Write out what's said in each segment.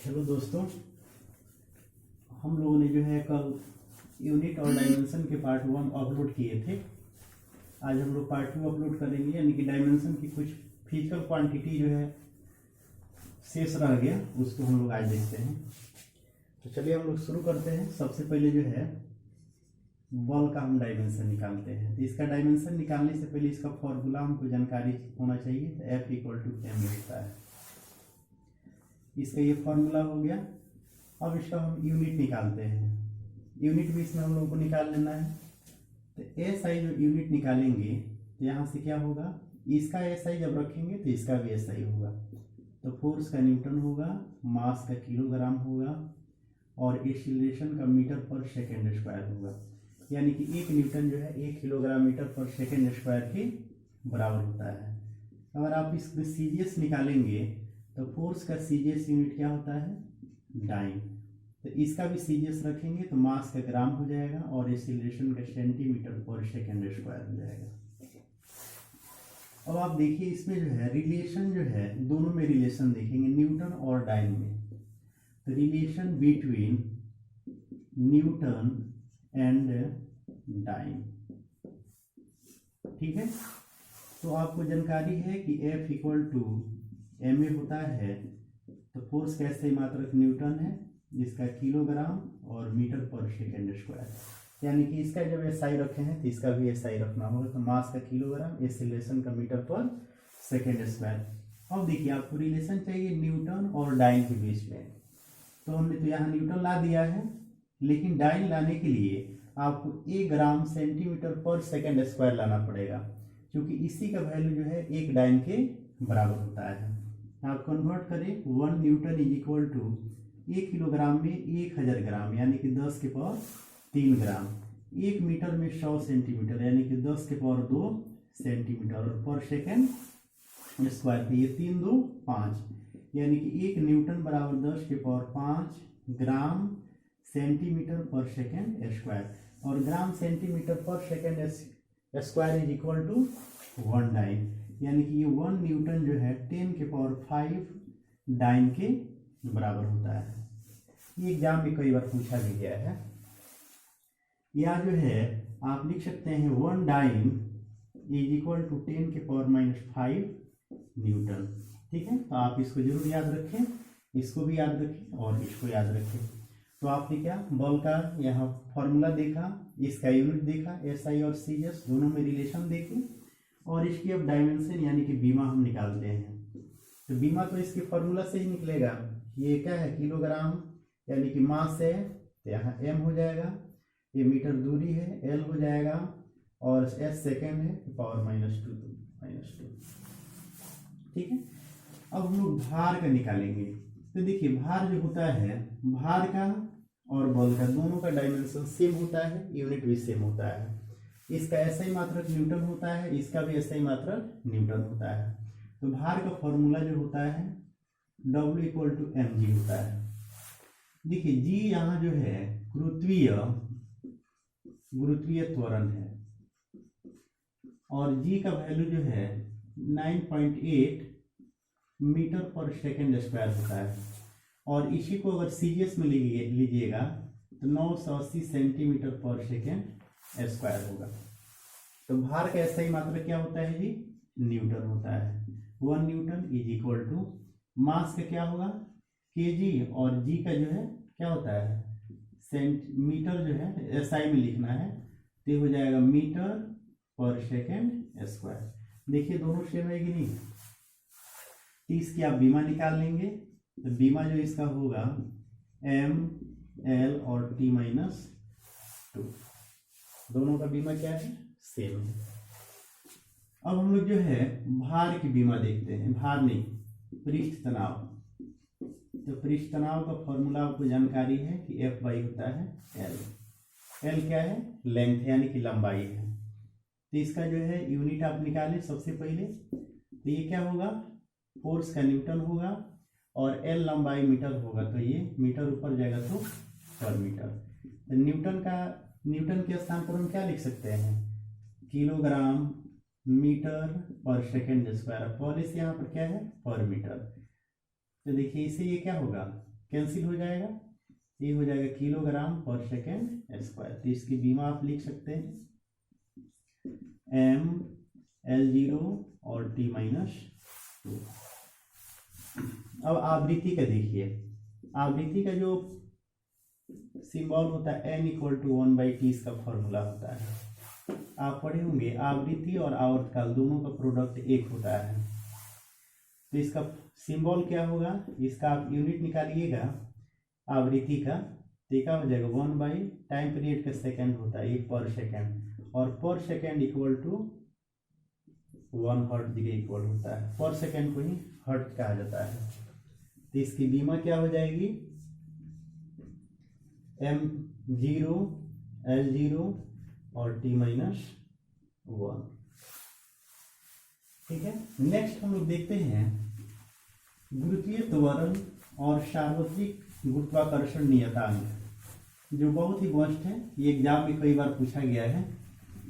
Hello दोस्तों, हम लोगों ने जो है कल यूनिट और डायमेंशन के पार्ट 1 अपलोड किए थे। आज हम लोग पार्ट 2 अपलोड करेंगे, यानी कि डायमेंशन की कुछ फिजिकल क्वांटिटी जो है शेष रह गया, उसको हम लोग आज देखते हैं। तो चलिए हम लोग शुरू करते हैं। सबसे पहले जो है बॉल का हम डायमेंशन निकालते हैं। तो इसका डायमेंशन निकालने से पहले इसका फॉर्मूला हमको जानकारी होना चाहिए। तो F=m होता है, इसका ये फॉर्मूला हो गया। अब इसका हम यूनिट निकालते हैं। यूनिट भी इसमें हम लोगों को निकाल लेना है। तो SI जो यूनिट निकालेंगे तो यहाँ से क्या होगा, इसका SI जब रखेंगे तो इसका भी SI होगा। तो फोर्स का न्यूटन होगा, मास का किलोग्राम होगा और एक्सीलरेशन का मीटर पर सेकेंड स्क्वायर होगा। यानी कि 1 न्यूटन जो है 1 किलोग्राम मीटर पर सेकेंड स्क्वायर के बराबर होता है। अगर आप इसमें CGS निकालेंगे तो फोर्स का CGS यूनिट क्या होता है, डाइन। तो इसका भी CGS रखेंगे तो मास का ग्राम हो जाएगा और एक्सीलरेशन का सेंटीमीटर पर सेकेंड स्क्वायर हो जाएगा। अब आप देखिए इसमें जो है रिलेशन जो है, दोनों में रिलेशन देखेंगे, न्यूटन और डाइन में। तो relation between newton and dyne, ठीक है। तो आपको जानकारी है कि F=ma होता है। तो फोर्स का SI मात्रक न्यूटन है, इसका किलोग्राम और मीटर पर सेकेंड स्क्वायर। यानी कि इसका जब SI रखे हैं तो इसका भी SI रखना होगा। तो मास का किलोग्राम, एक्सीलरेशन का मीटर पर सेकेंड स्क्वायर। अब देखिए आपको रिलेशन चाहिए न्यूटन और डाइन के बीच में। तो हमने तो यहाँ न्यूटन ला दिया है, लेकिन डाइन लाने के लिए आपको 1 ग्राम सेंटीमीटर पर सेकेंड स्क्वायर लाना पड़ेगा, क्योंकि इसी का वैल्यू जो है 1 डाइन के बराबर होता है। आप कन्वर्ट करें, 1 न्यूटन = 1 किलोग्राम में 1000 ग्राम, यानी कि 10 के पावर 3 ग्राम। 1 मीटर में 100 सेंटीमीटर, यानी कि 10 के पावर 2 सेंटीमीटर, और पर सेकेंड स्क्वायर पे ये 3 2 5, यानी कि 1 न्यूटन बराबर 10 के पावर 5 ग्राम सेंटीमीटर पर सेकेंड स्क्वायर। और ग्राम सेंटीमीटर पर सेकेंड स्क्वायर = 1 डाइन, यानी कि ये 1 न्यूटन जो है 10 के पावर 5 डाइन के बराबर होता है। ये एग्जाम में कई बार पूछा भी गया है। या जो है आप लिख सकते हैं 1 डाइन = 10 के पावर -5 न्यूटन, ठीक है। तो आप इसको जरूर याद रखें, इसको भी याद रखें और इसको याद रखें। तो आपने क्या बॉल का यहाँ फॉर्मूला देखा, इसका यूनिट देखा, SI और CGS दोनों में रिलेशन देखे, और इसकी अब डायमेंशन यानी कि बीमा हम निकालते हैं। तो बीमा तो इसके फॉर्मूला से ही निकलेगा। ये क्या है, किलोग्राम, यानी कि मास है, तो यहाँ m हो जाएगा। ये मीटर दूरी है, L हो जाएगा, और S सेकेंड है, पावर -2, ठीक है। अब हम लोग भार का निकालेंगे। तो देखिए भार जो होता है, भार का और बॉल का दोनों का डायमेंशन सेम होता है, यूनिट भी सेम होता है। इसका SI मात्रक न्यूटन होता है, इसका भी SI मात्रक न्यूटन होता है। तो भार का फॉर्मूला जो होता है W=mg होता है। देखिए G यहाँ जो है गुरुत्वीय त्वरण है, और G का वैल्यू जो है 9.8 मीटर पर सेकेंड स्क्वायर होता है। और इसी को अगर CGS में लीजिएगा तो 980 सेंटीमीटर पर सेकेंड स्क्वायर होगा। तो भार का SI मात्रक क्या होता है जी, न्यूटन होता है। 1 न्यूटन = मास का क्या होगा, kg, और G का जो है क्या होता है, सेंटीमीटर जो है SI में लिखना है, तो हो जाएगा मीटर पर सेकेंड स्क्वायर। देखिए दोनों सेम है कि नहीं। तो इसकी आप बीमा निकाल लेंगे। तो बीमा जो इसका होगा M, L और T-2, दोनों का बीमा क्या है, सेम है। अब हम लोग जो है भार की बीमा देखते हैं, भार नहीं, पृष्ठ तनाव। तो पृष्ठ तनाव का फॉर्मूला आपको जानकारी है कि F/, होता है L। L क्या है, लेंथ यानी कि लंबाई है। तो इसका जो है यूनिट आप निकालें सबसे पहले। तो ये क्या होगा, फोर्स का न्यूटन होगा, और L लंबाई मीटर होगा, तो ये मीटर ऊपर जाएगा तो पर मीटर। तो न्यूटन के स्थान पर हम क्या लिख सकते हैं, किलोग्राम मीटर पर सेकेंड स्क्वायर, पर इस यहाँ पर क्या है, पर मीटर। तो देखिए इससे ये क्या होगा, कैंसिल हो जाएगा, ये हो जाएगा किलोग्राम पर सेकेंड स्क्वायर। तो इसकी बीमा आप लिख सकते हैं m L0 और t-2। अब आवृत्ति का देखिए, आवृत्ति का जो सिंबल होता है n = 1/t, इसका फॉर्मूला होता है, आप पढ़े होंगे आवृत्ति और आवर्तकाल दोनों का प्रोडक्ट एक होता है। तो इसका सिंबल क्या होगा, इसका आप यूनिट निकालिएगा आवृत्ति का, तो क्या हो जाएगा 1/, टाइम पीरियड का सेकंड होता है ये पर सेकंड, और पर सेकंड इक्वल टू 1 हर्ट्ज के इक्वल होता है, पर सेकंड को ही हर्ट्ज कहा जाता है। तो इसकी बीमा क्या हो जाएगी m0 L0 और t-1। ठीक है, नेक्स्ट हम लोग देखते हैं गुरुत्वीय त्वरण और सार्वत्रिक गुरुत्वाकर्षण नियतांक, जो बहुत ही मस्त है, ये एग्जाम में कई बार पूछा गया है।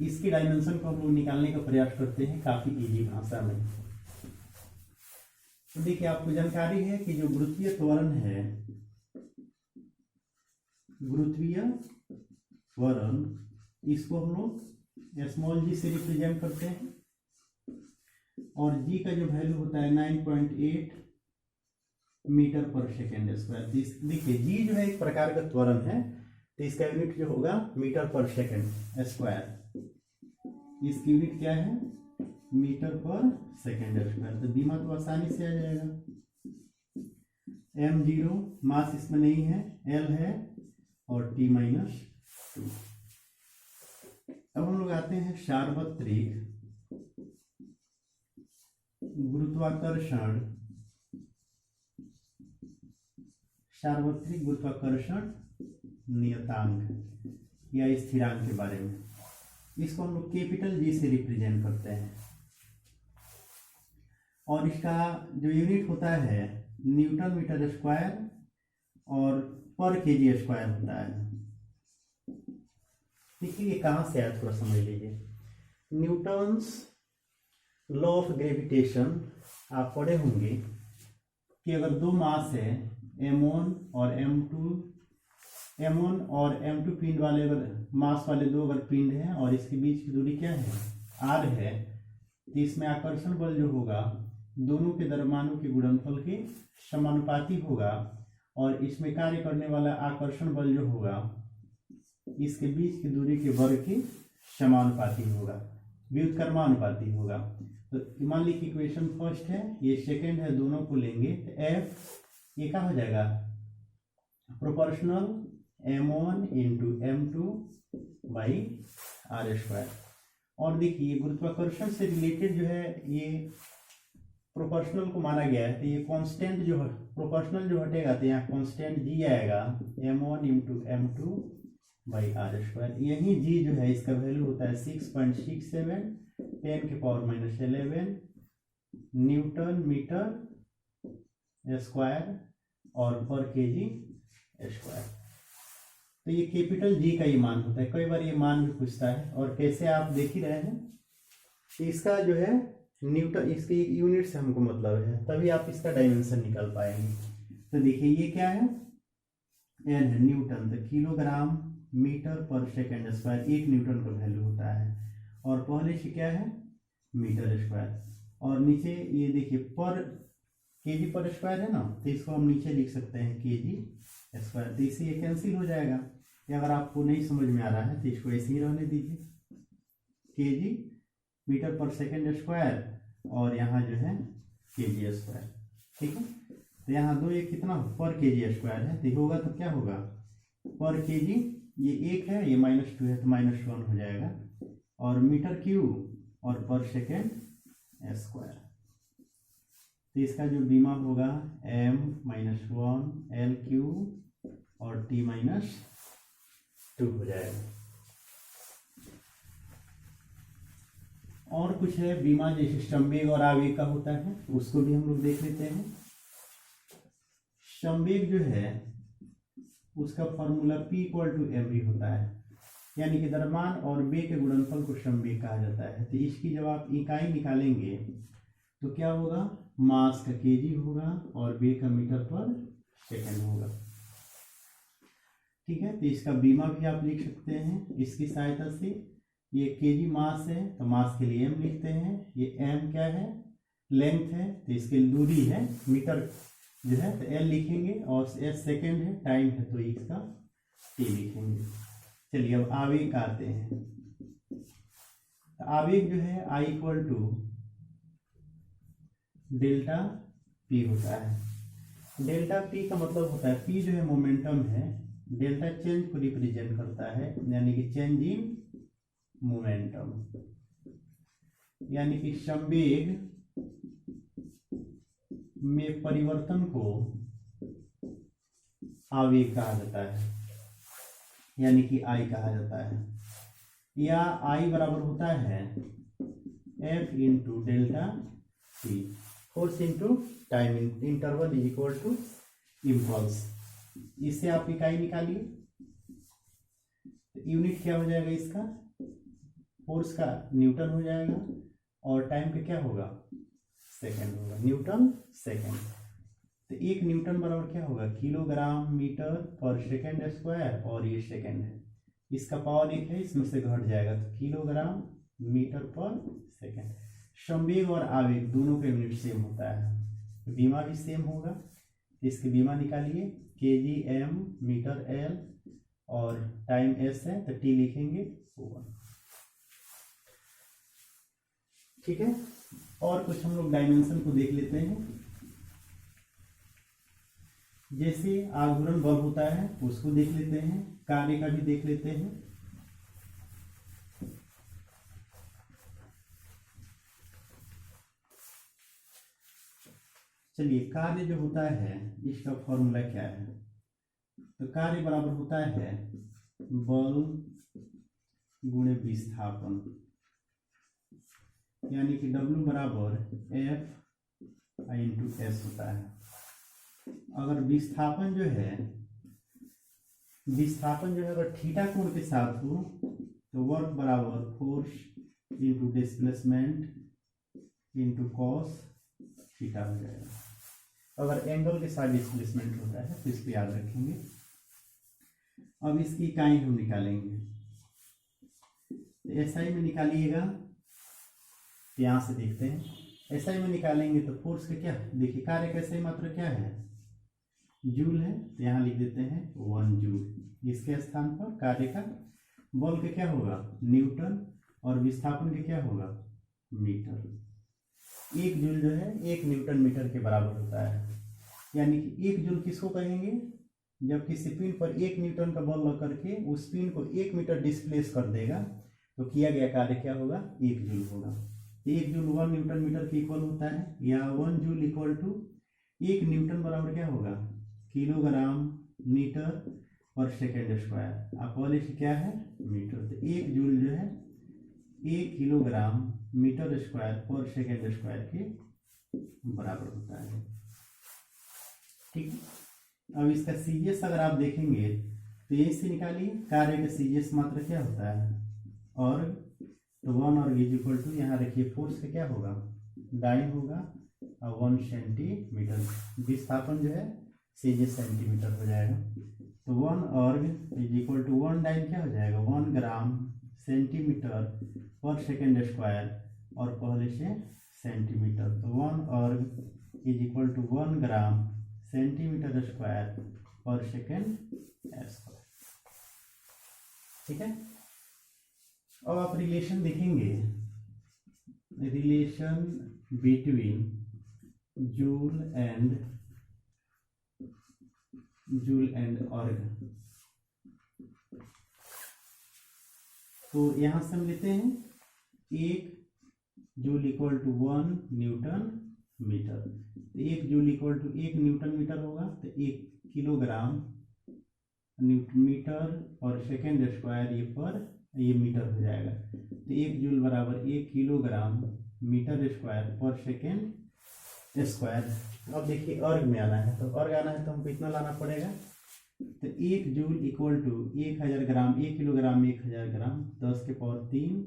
इसकी डायमेंशन को हम लोग निकालने का प्रयास करते हैं काफी इजी भाषा में। तो देखिए, आपको जानकारी है कि जो गुरुत्वीय त्वरण है, गुरुत्वीय त्वरण, इसको हम लोग स्मॉल g से रिप्रेजेंट करते हैं, और g का जो वैल्यू होता है 9.8 मीटर पर सेकेंड स्क्वायर। देखिए g जो है एक प्रकार का त्वरण है, तो इसका यूनिट जो होगा मीटर पर सेकेंड स्क्वायर। इसकी यूनिट क्या है, मीटर पर सेकेंड स्क्वायर। तो बीमा तो आसानी से आ जाएगा। m0 मास इसमें नहीं है, l है, और t-2। अब हम लोग आते हैं सार्वत्रिक गुरुत्वाकर्षण, सार्वत्रिक गुरुत्वाकर्षण नियतांक या स्थिरांक के बारे में। इसको हम लोग कैपिटल G से रिप्रेजेंट करते हैं, और इसका जो यूनिट होता है न्यूटन मीटर स्क्वायर और पर केजी स्क्वायर होता है। ठीक है, ये कहाँ से आया थोड़ा समझ लीजिए। न्यूटन्स लॉ ऑफ ग्रेविटेशन आप पढ़े होंगे कि अगर दो मास है m1 और m2 पिंड वाले, अगर मास वाले दो अगर पिंड हैं और इसके बीच की दूरी क्या है r है, तो इसमें आकर्षण बल जो होगा दोनों के द्रव्यमानों के गुणनफल के समानुपाती होगा, और इसमें कार्य करने वाला आकर्षण बल जो होगा इसके बीच की दूरी के वर्ग के समानुपाती होगा, व्युत्क्रमानुपाती होगा। तो मान ली कि इक्वेशन फर्स्ट है, ये सेकंड है, दोनों को लेंगे तो f ये क्या हो जाएगा, प्रोपोर्शनल m1 × m2/r²। और देखिए गुरुत्वाकर्षण से रिलेटेड जो है ये प्रोपोर्शनल को माना गया है, तो ये कांस्टेंट जो है प्रोपोर्शनल जो हटेगा तो यहाँ कांस्टेंट g आएगा, m1 × m2/r²। यही g जो है इसका वैल्यू होता है 6.67 10⁻11 न्यूटन मीटर स्क्वायर और पर केजी स्क्वायर। तो ये कैपिटल G का ही मान होता है, कई बार ये मान भी पूछता है, और कैसे आप देख ही रहे हैं, इसका जो है न्यूटन, इसकी यूनिट से हमको मतलब है, तभी आप इसका डायमेंशन निकाल पाएंगे। तो देखिए ये क्या है, n है न्यूटन, तो किलोग्राम मीटर पर सेकेंड स्क्वायर, 1 न्यूटन का वैल्यू होता है, और पहले से क्या है मीटर स्क्वायर, और नीचे ये देखिए पर केजी पर स्क्वायर है ना, तो इसको हम नीचे लिख सकते हैं केजी स्क्वायर। तो इससे ये कैंसिल हो जाएगा, या अगर आपको नहीं समझ में आ रहा है तो इसको ऐसे ही रहने दीजिए, केजी मीटर पर सेकेंड स्क्वायर, और यहाँ जो है केजी स्क्वायर। ठीक है, तो यहाँ दो ये कितना पर केजी स्क्वायर है, तो होगा तो क्या होगा पर केजी, ये 1 है, ये -2 है, तो -1 हो जाएगा, और मीटर क्यूब और पर सेकेंड स्क्वायर। तो इसका जो बीमा होगा m-1 L³ और t-2 हो जाएगा। और कुछ है बीमा, जैसे संवेग और आवेग का होता है, उसको भी हम लोग देख लेते हैं। संवेग जो है उसका फॉर्मूला P = mv होता है, यानी कि द्रव्यमान और वेग के गुणनफल को संवेग कहा जाता है। तो इसकी जब आप इकाई निकालेंगे तो क्या होगा, मास का केजी होगा और वेग का मीटर पर सेकेंड होगा। ठीक है, तो इसका बीमा भी आप लिख सकते हैं इसकी सहायता से। ये केजी मास है तो मास के लिए एम लिखते हैं, ये एम क्या है, लेंथ है, तो इसके दूरी है, मीटर जो है तो एल लिखेंगे, और एस सेकेंड है, टाइम है तो इसका टी लिखेंगे। चलिए अब आवेग आते हैं। आवेग जो है I equal to delta P होता है। डेल्टा पी का मतलब होता है, पी जो है मोमेंटम है, डेल्टा चेंज को रिप्रेजेंट करता है, यानी कि चेंज इन मोमेंटम, यानी कि संवेग में परिवर्तन को आवेग कहा जाता है, यानी कि आई कहा जाता है। या आई बराबर होता है F into delta T, force into time interval is equal to impulse. इससे आप इकाई निकालिए, तो यूनिट क्या हो जाएगा इसका, फोर्स का न्यूटन हो जाएगा, और टाइम का क्या होगा, सेकंड होगा, न्यूटन सेकंड। तो एक न्यूटन बराबर क्या होगा, किलोग्राम मीटर पर सेकंड स्क्वायर, और ये सेकंड है, इसका पावर एक है, इसमें से घट जाएगा तो किलोग्राम मीटर पर सेकंड। संवेग और आवेग दोनों का यूनिट सेम होता है, बीमा भी सेम होगा। इसकी बीमा निकालिए, केजी एम मीटर एल, और टाइम एस है तो टी लिखेंगे 1। ठीक है, और कुछ हम लोग डायमेंशन को देख लेते हैं। जैसे आघूर्ण बल होता है उसको देख लेते हैं, कार्य का भी देख लेते हैं। चलिए, कार्य जो होता है इसका फॉर्मूला क्या है, तो कार्य बराबर होता है बल गुणे विस्थापन, यानी कि W बराबर F इंटू एस होता है। अगर विस्थापन जो है अगर थीटा कोण के साथ हो तो वर्क बराबर force into displacement into cos theta हो जाएगा। अगर एंगल के साथ डिस्प्लेसमेंट होता है तो इस पर याद रखेंगे। अब इसकी इकाई हम निकालेंगे, तो एसआई में निकालिएगा, यहां से देखते हैं एसआई में निकालेंगे तो फोर्स का क्या, देखिए कार्य का सही मात्रा क्या है, जूल है, तो यहाँ लिख देते हैं 1 जूल। इसके स्थान पर कार्य का, बल का क्या होगा न्यूटन, और विस्थापन का क्या होगा मीटर। 1 जूल जो है 1 न्यूटन मीटर के बराबर होता है, यानी कि 1 जूल किसको कहेंगे, जब किसी पिन पर 1 न्यूटन का बल लग करके उस पिन को 1 मीटर डिस्प्लेस कर देगा तो किया गया कार्य क्या होगा 1 जूल होगा। 1 जूल 1 न्यूटन मीटर के इक्वल होता है, या 1 जूल इक्वल टू 1 न्यूटन बराबर क्या होगा किलोग्राम मीटर पर सेकेंड स्क्वायर। आप वाले से क्या है मीटर, तो 1 जूल जो है 1 किलोग्राम मीटर स्क्वायर पर सेकेंड स्क्वायर के बराबर होता है। ठीक, अब इसका सीजीएस अगर आप देखेंगे तो यही से निकालिए, कार्य का सीजीएस मात्रा क्या होता है, और तो 1 और इज इक्वल टू, यहाँ रखिए फोर्स का क्या होगा डाइन होगा, और 1 सेंटीमीटर, विस्थापन जो है सीजीएस सेंटीमीटर हो जाएगा। तो 1 और इज इक्वल टू 1 डाइन क्या हो जाएगा 1 ग्राम सेंटीमीटर पर सेकेंड स्क्वायर, और पहले से सेंटीमीटर, तो 1 और is equal to 1 gram centimetre square पर सेकेंड स्क्वायर। ठीक है, अब आप रिलेशन देखेंगे, रिलेशन बिटवीन जूल एंड अर्ग। तो यहां से हम लेते हैं 1 joule equal to 1 newton metre, तो 1 joule equal to 1 newton metre होगा, तो 1 किलोग्राम न्यूटन मीटर और सेकेंड स्क्वायर ये मीटर हो जाएगा। तो 1 जूल बराबर 1 किलोग्राम मीटर स्क्वायर पर सेकेंड स्क्वायर। अब देखिए अर्ग में आना है, तो अर्ग आना है तो हमको इतना लाना पड़ेगा, तो 1 joule equal to 1000 gram, 1 kilogram 1000 gram, 10 के पावर 3,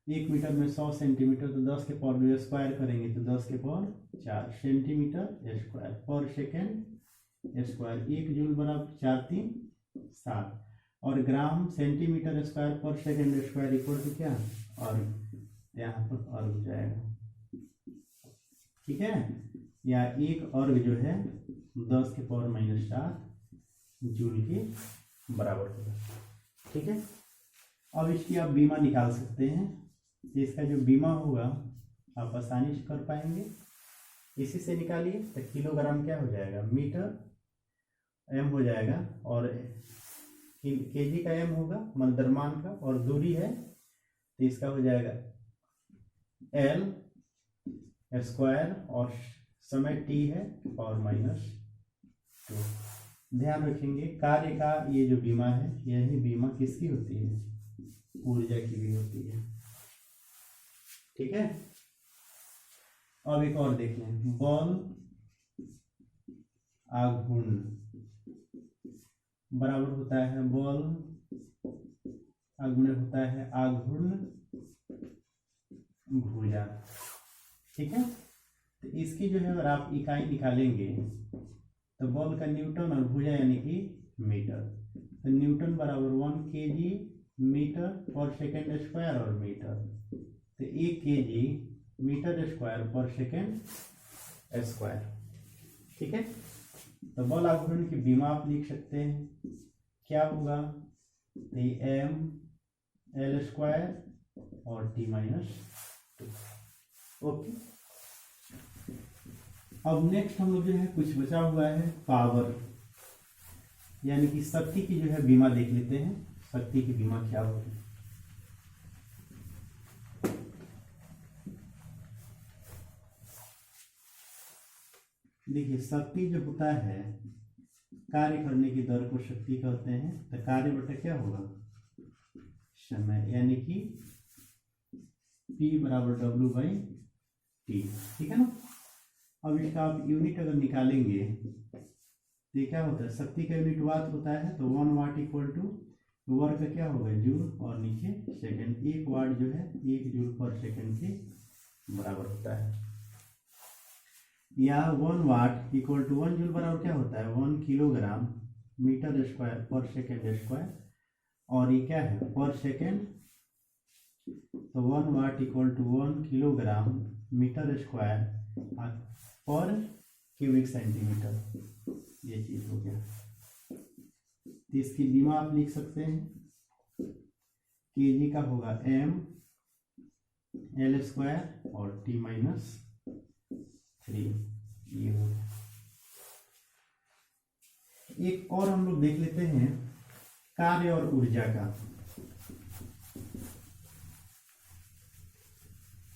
1 मीटर में 100 सेंटीमीटर, तो 10 के पावर स्क्वायर करेंगे तो 10 के पावर 4 सेंटीमीटर स्क्वायर पर सेकेंड स्क्वायर, 1 जूल बराबर 4 3 7, और ग्राम सेंटीमीटर स्क्वायर पर सेकेंड स्क्वायर इक्वल टू क्या, और यहाँ पर अर्ग जाएगा, ठीक है, या एक अर्ग जो है 10 के पावर -7 जूल के बराबर होगा, ठीक है। अब इसकी आप बीमा निकाल सकते हैं, इसका जो बीमा होगा आप आसानी से कर पाएंगे, इसी से निकालिए। तो किलोग्राम क्या हो जाएगा, मीटर एम हो जाएगा, और केजी का एम होगा मतलब द्रव्यमान का, और दूरी है तो इसका हो जाएगा एल स्क्वायर, और समय टी है पावर -2। ध्यान रखेंगे कार्य का ये जो बीमा है, यही बीमा किसकी होती है, ऊर्जा की भी होती है, ठीक है। अब एक और देख लें, बल आघूर्ण बराबर होता है बल आघूर्ण होता है आघूर्ण भुजा, ठीक है। तो इसकी जो है अगर आप इकाई निकालेंगे तो बल का न्यूटन और भुजा यानी कि मीटर, तो न्यूटन बराबर 1 kg मीटर पर सेकेंड स्क्वायर और मीटर, तो 1 kg मीटर स्क्वायर पर सेकेंड स्क्वायर, ठीक है। तो बल आघूर्ण की बीमा आप लिख सकते हैं, क्या होगा, एम एल स्क्वायर और टी -2, ओके। अब नेक्स्ट हम लोग जो है कुछ बचा हुआ है पावर यानी कि शक्ति की जो है बीमा देख लेते हैं, शक्ति की बीमा क्या होगी। देखिए शक्ति जो होता है, कार्य करने की दर को शक्ति कहते हैं, तो कार्य बटा क्या होगा, समय, यानी कि P बराबर W/T, ठीक है ना। अब इसका आप यूनिट अगर निकालेंगे तो ये क्या होता है, शक्ति का यूनिट वाट होता है, तो 1 वाट इक्वल टू वर्क का क्या होगा जूल, और नीचे सेकंड, 1 वाट जो है 1 जूल पर सेकंड के बराबर होता है, या 1 वाट इक्वल टू 1 जूल बराबर क्या होता है 1 किलोग्राम मीटर स्क्वायर पर सेकेंड स्क्वायर, और ये क्या है पर सेकेंड, तो 1 watt equal to 1 kilogram metre square पर क्यूबिक सेंटीमीटर, ये चीज हो गया। तो इसकी बीमा आप लिख सकते हैं, केजी का होगा एम एल स्क्वायर और टी -3, ये हो गया। एक और हम लोग देख लेते हैं कार्य और ऊर्जा का,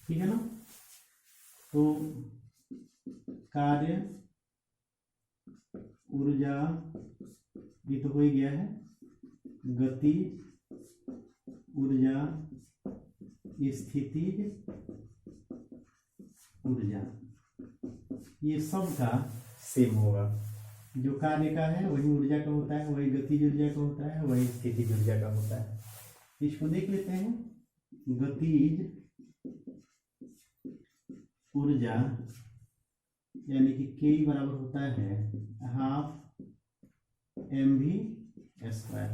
ठीक है ना। तो कार्य ऊर्जा ये तो हो ही गया है, गति ऊर्जा स्थितिज ऊर्जा, ये सब का सेम होगा, जो कार्य का है वही ऊर्जा का होता है, वही गतिज ऊर्जा का होता है, वही स्थितिज ऊर्जा का होता है। इसको देख लेते हैं, गतिज ऊर्जा यानी कि के बराबर होता है हाफ mv²,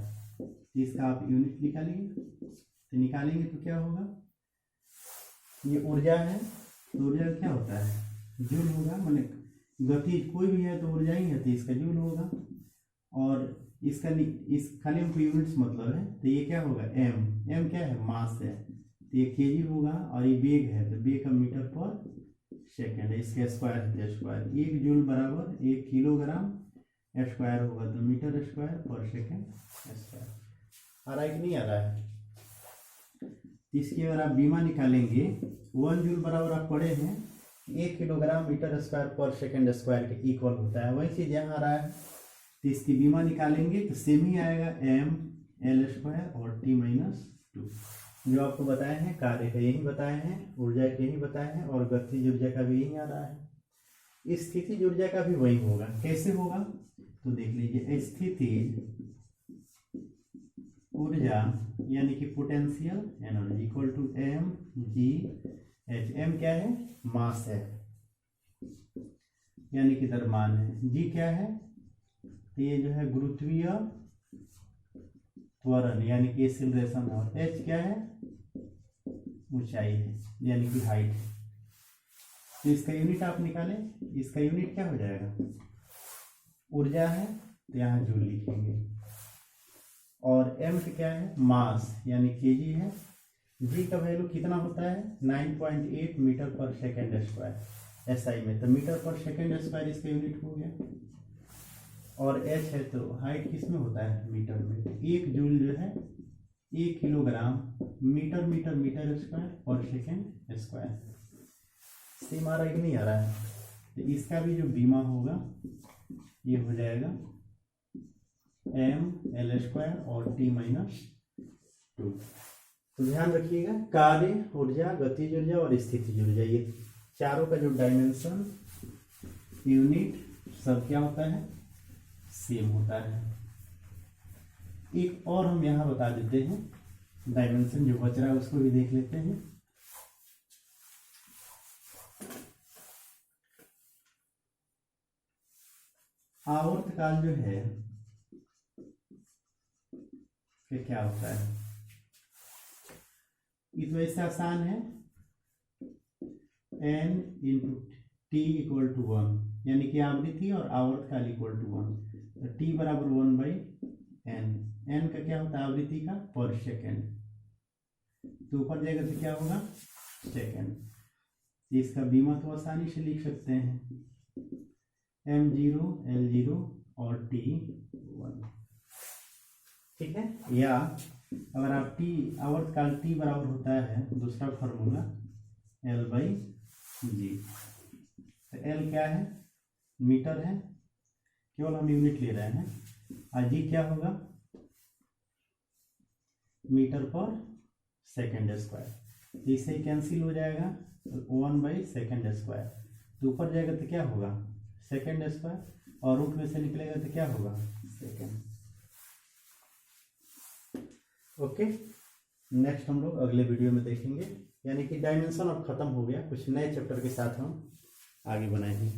इसका आप यूनिट निकालेंगे, तो निकालेंगे तो क्या होगा, ये ऊर्जा है तो ऊर्जा क्या होता है जूल होगा, माने गति कोई भी है तो ऊर्जा ही है, तो इसका जूल होगा, और इसका इस खाली हमको यूनिट्स मतलब है, तो ये क्या होगा एम क्या है मास है, तो ये केजी होगा, और ये बेग है तो बेग का मीटर पर सेकेंड है, इसके स्क्वायर है स्क्वायर, 1 जूल बराबर 1 किलोग्राम स्क्वायर होगा, तो मीटर स्क्वायर पर सेकेंड स्क्वायर। आ रहा है कि नहीं आ रहा है। इसकी अगर आप बीमा निकालेंगे, 1 जूल बराबर आप पढ़े हैं 1 किलोग्राम मीटर स्क्वायर पर सेकेंड स्क्वायर के इक्वल होता है, वही चीज यहाँ आ रहा है, तो इसकी बीमा निकालेंगे तो सेम ही आएगा एम एल स्क्वायर और टी -2, जो आपको बताए हैं कार्य का यही बताए हैं, ऊर्जा का यही बताए हैं, और गतिज ऊर्जा का भी यही आ रहा है। स्थितिज ऊर्जा का भी वही होगा, कैसे होगा तो देख लीजिए, स्थितिज ऊर्जा यानी कि potential energy equal to M G H, M क्या है मास है यानी कि द्रव्यमान है, जी क्या है तो ये जो है गुरुत्वीय त्वरण यानी कि एक्सीलरेशन, और h क्या है, ऊंचाई है यानी कि हाइट है। तो इसका यूनिट आप निकालें, इसका यूनिट क्या हो जाएगा, ऊर्जा है तो यहाँ जूल लिखेंगे, और m का क्या है, मास यानी केजी है। g का वैल्यू कितना होता है, 9.8 मीटर पर सेकेंड स्क्वायर एसआई में, तो मीटर पर सेकेंड स्क्वायर इसका यूनिट हो गया। और h है तो हाइट किस में होता है, मीटर में, तो 1 जूल जो है 1 kilogram metre metre metre square पर सेकेंड स्क्वायर। सेम आ रहा है कि नहीं आ रहा है, तो इसका भी जो बीमा होगा ये हो जाएगा ml² और t-2। तो ध्यान रखिएगा, कार्य ऊर्जा, गतिज ऊर्जा और स्थितिज ऊर्जा, ये चारों का जो डायमेंशन, यूनिट सब क्या होता है, सेम होता है। एक और हम यहाँ बता देते हैं डायमेंशन, जो बच रहा है उसको भी देख लेते हैं। आवर्तकाल जो है फिर क्या होता है, इस वजह से आसान है, n into T equal to 1, यानी कि आवृत्ति और आवर्तकाल इक्वल टू 1, तो t बराबर 1/n। n का क्या होता है, आवृत्ति का पर सेकेंड, तो ऊपर जाएगा तो क्या होगा, सेकेंड। इसका बीमा तो आसानी से लिख सकते हैं, m0 l0 और t1, ठीक है। या अगर आप t आवर्तकाल t बराबर होता है, दूसरा फॉर्मूला L/g, तो L क्या है, मीटर है, केवल हम यूनिट ले रहे हैं, और g क्या होगा, मीटर पर सेकेंड स्क्वायर। इससे कैंसिल हो जाएगा, 1/सेकेंड स्क्वायर, तो ऊपर जाएगा तो क्या होगा, सेकेंड स्क्वायर, और रूट में से निकलेगा तो क्या होगा, सेकेंड। ओके, नेक्स्ट हम लोग अगले वीडियो में देखेंगे, यानी कि डायमेंशन अब खत्म हो गया, कुछ नए चैप्टर के साथ हम आगे बनाएंगे।